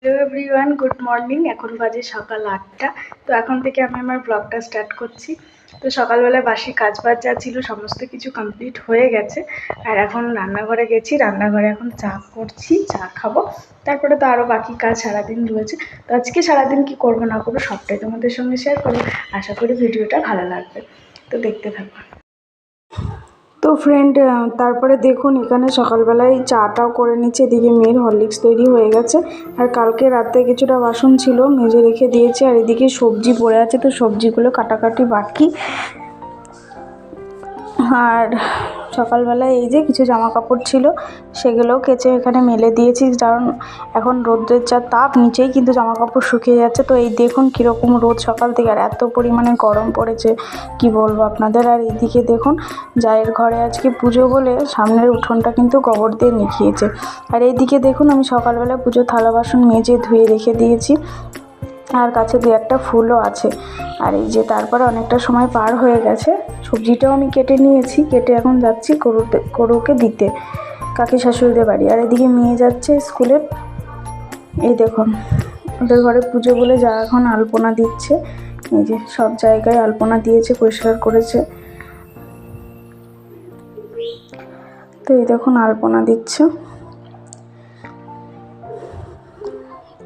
Hello everyone, good morning. এখন বাজে সকাল 8টা। তো এখন থেকে আমি আমার ব্লগটা স্টার্ট করছি। তো সকালবেলায় বাসি কাজবাজ যা ছিল সমস্ত কিছু কমপ্লিট হয়ে গেছে। আর এখন রান্নাঘরে গেছি, রান্নাঘরে এখন চা করছি, চা খাবো। তারপরে তো আরও বাকি কাজ সারাদিন রয়েছে। তো আজকে সারাদিন কি করবো না করবো সবটাই তোমাদের সঙ্গে শেয়ার করবো। আশা করি ভিডিওটা ভালো লাগবে, তো দেখতে থাকো। তো ফ্রেন্ড, তারপরে দেখুন এখানে সকালবেলায় চাটাও করে নিচ্ছে। এদিকে মেয়ের হরলিক্স তৈরি হয়ে গেছে। আর কালকে রাতে কিছুটা বাসন ছিল, মেজে রেখে দিয়েছে। আর এদিকে সবজি পড়ে আছে, তো সবজিগুলো কাটাকাটি বাকি। আর সকালবেলায় এই যে কিছু জামা কাপড় ছিল, সেগুলোও কেচে এখানে মেলে দিয়েছি, কারণ এখন রোদের যা তাপ, নিচেই কিন্তু জামা কাপড় শুকিয়ে যাচ্ছে। তো এই দেখুন কীরকম রোদ সকাল থেকে, আর এত পরিমাণে গরম পড়েছে কি বলবো আপনাদের। আর এইদিকে দেখুন জায়ের ঘরে আজকে পুজো বলে সামনের উঠোনটা কিন্তু গোবর দিয়ে মিশিয়েছে। আর এইদিকে দেখুন আমি সকালবেলা পুজোর থালা বাসন মেজে ধুয়ে রেখে দিয়েছি, আর কাছে দু একটা ফুলও আছে। আর এই যে তারপরে অনেকটা সময় পার হয়ে গেছে, সবজিটাও আমি কেটে নিয়েছি, কেটে এখন যাচ্ছি গরুকে দিতে কাকি শাশুড়িদের বাড়ি। আর এদিকে মেয়ে যাচ্ছে স্কুলে। এই দেখুন ওদের ঘরে পুজো বলে যা এখন আলপনা দিচ্ছে, এই যে সব জায়গায় আলপনা দিয়েছে, পরিষ্কার করেছে। তো এই দেখুন আলপনা দিচ্ছে।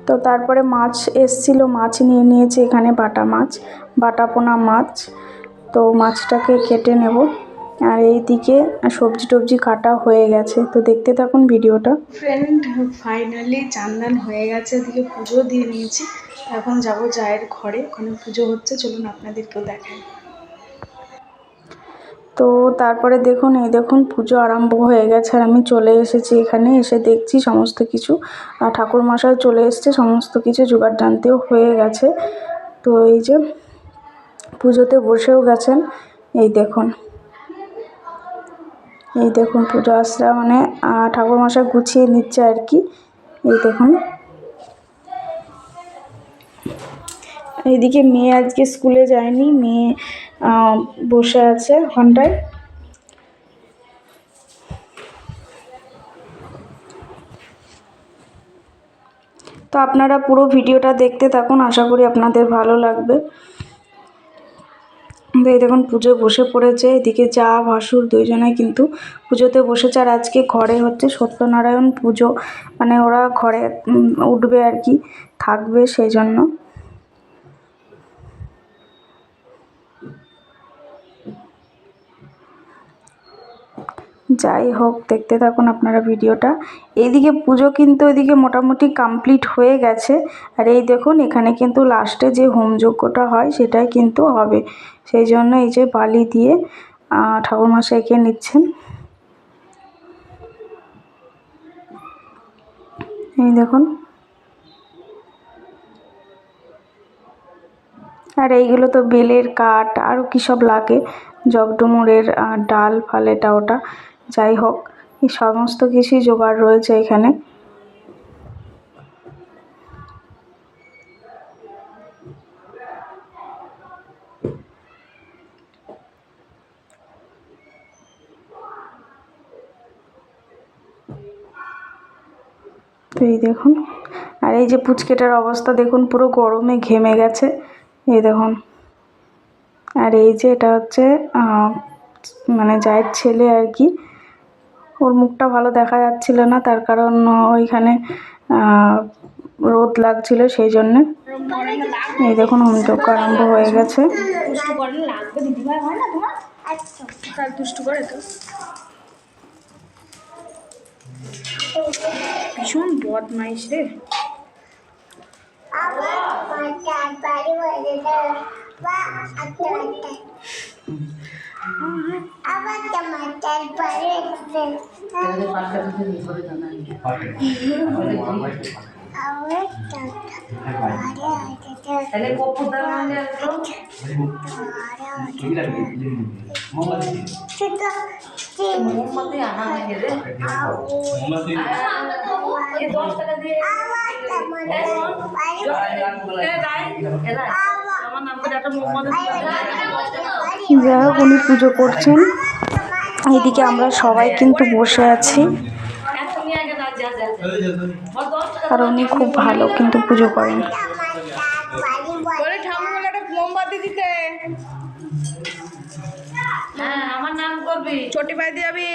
তো তারপরে মাছ এসছিল, মাছ নিয়ে নিয়েছে এখানে, বাটা পোনা মাছ। তো মাছটাকে কেটে নেব। আর এইদিকে সবজি টবজি কাটা হয়ে গেছে, তো দেখতে থাকুন ভিডিওটা। ফ্রেন্ড, ফাইনালি চান্দান হয়ে গেছে, ওদিকে পুজো দিয়ে নিয়েছি। এখন যাব জায়ের ঘরে, ওখানে পুজো হচ্ছে, চলুন আপনাদেরকেও দেখাই। তো তারপরে দেখুন এই দেখুন পুজো আরম্ভ হয়ে গেছে, আর আমি চলে এসেছি এখানে। এসে দেখছি সমস্ত কিছু, আর ঠাকুরমশাই চলে এসছে, সমস্ত কিছু জোগাড় জানতেও হয়ে গেছে। তো এই যে পুজোতে বসেও গেছেন। এই দেখুন পুজো আসরা মানে ঠাকুরমশাই গুছিয়ে নিচ্ছে আর কি। এই দেখুন এইদিকে মেয়ে আজকে স্কুলে যায়নি, মেয়ে বসে আছে ওখানটায়। তো আপনারা পুরো ভিডিওটা দেখতে থাকুন, আশা করি আপনাদের ভালো লাগবে। এই দেখুন পুজো বসে পড়েছে, এদিকে যা ভাসুর দুইজনে কিন্তু পুজোতে বসেছে। আর আজকে ঘরে হচ্ছে সত্যনারায়ণ পুজো, মানে ওরা ঘরে উঠবে আর কি, থাকবে সেই জন্য। যাই হোক দেখতে থাকুন আপনারা ভিডিওটা। এইদিকে পুজো কিন্তু এদিকে মোটামুটি কমপ্লিট হয়ে গেছে। আর এই দেখুন এখানে কিন্তু লাস্টে যে হোমযজ্ঞটা হয় সেটাই কিন্তু হবে, সেই জন্য এই যে বালি দিয়ে ঠাকুরমশাইকে নিচ্ছেন। এই দেখুন, আর এইগুলো তো বেলের কাঠ, আরও কী সব লাগে, জগডুমুরের ডাল ফাল এটা ওটা। যাই হোক এই সমস্ত কিছুই জোগাড় রয়েছে এখানে। তো এই দেখুন, আর এই যে পুচকেটার অবস্থা দেখুন, পুরো গরমে ঘেমে গেছে। এই দেখুন, আর এই যে এটা হচ্ছে মানে জায়ের ছেলে আর কি। ওর মুখটা ভালো দেখা যাচ্ছিল না, তার কারণ ওইখানে রোদ লাগছিল সেই জন্যে। এই দেখুন হোমযজ্ঞ আরম্ভ হয়ে গেছে। ভীষণ বদমাইশ রে। যাই হোক উনি পুজো করছেন, এইদিকে আমরা সবাই কিন্তু বসে আছি। আর উনি খুব ভালো কিন্তু পুজো করেন। আমার নাম করবি ছোটি ভাই দিয়ে যাবি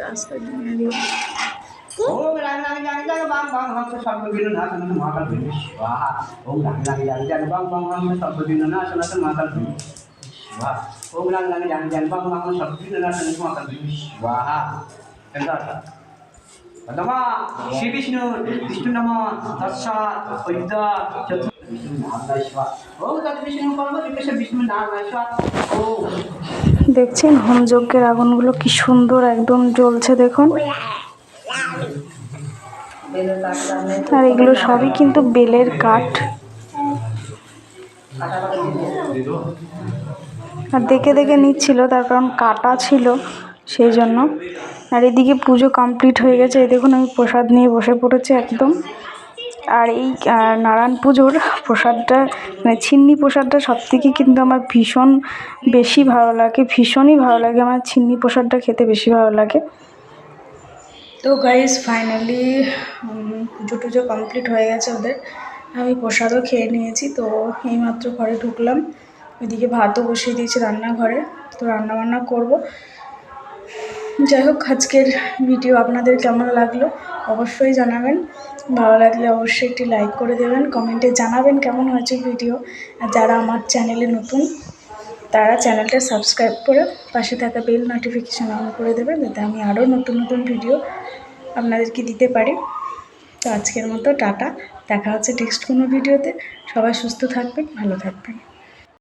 রাস্তা দিয়ে ओम राम राम जाने जाने बांग बांग हम तो सब दिन ना सुना तो माता भी स्वाहा ओम राम राम जाने जाने बांग बांग हम तो सब दिन ना सुना तो माता भी स्वाहा ओम राम राम जाने जाने बांग बांग हम सब दिन ना सुना तो माता भी स्वाहा ऐसा था पदमा श्री विष्णु विष्णु नमः तस्सा अयुता चतुर विष्णु नाम स्वाहा ओम तत् विष्णु परम विष्णु नाम स्वाहा ओम দেখছেন হোমযজ্ঞের আগুনগুলো কি সুন্দর একদম জ্বলছে দেখুন। আর এগুলো সবই কিন্তু বেলের কাঠ। আর দেখে দেখে নিচ্ছিল তার কারণ কাটা ছিল সেই জন্য। আর এদিকে পুজো কমপ্লিট হয়ে গেছে, এই দেখুন আমি প্রসাদ নিয়ে বসে পড়েছি একদম। আর এই নারায়ণ পুজোর প্রসাদটা মানে ছিন্নি প্রসাদটা সবথেকে কিন্তু আমার ভীষণ বেশি ভালো লাগে, ভীষণই ভালো লাগে আমার ছিন্নি প্রসাদটা খেতে বেশি ভালো লাগে। তো গাইস ফাইনালি পুজো টুজো কমপ্লিট হয়ে গেছে ওদের, আমি প্রসাদও খেয়ে নিয়েছি। তো এইমাত্র ঘরে ঢুকলাম, ওইদিকে ভাতও বসিয়ে দিয়েছি রান্নাঘরে, তো রান্নাবান্না করব। যাই হোক আজকের ভিডিও আপনাদের কেমন লাগলো অবশ্যই জানাবেন, ভালো লাগলে অবশ্যই একটি লাইক করে দেবেন, কমেন্টে জানাবেন কেমন হয়েছে ভিডিও। আর যারা আমার চ্যানেলে নতুন তারা চ্যানেলটা সাবস্ক্রাইব করে পাশে থাকা বেল নোটিফিকেশান অন করে দেবেন, যাতে আমি আরও নতুন নতুন ভিডিও আপনাদেরকে দিতে পারি। তো আজকের মতো টাটা, দেখা হচ্ছে নেক্সট কোনো ভিডিওতে। সবাই সুস্থ থাকবেন, ভালো থাকবেন।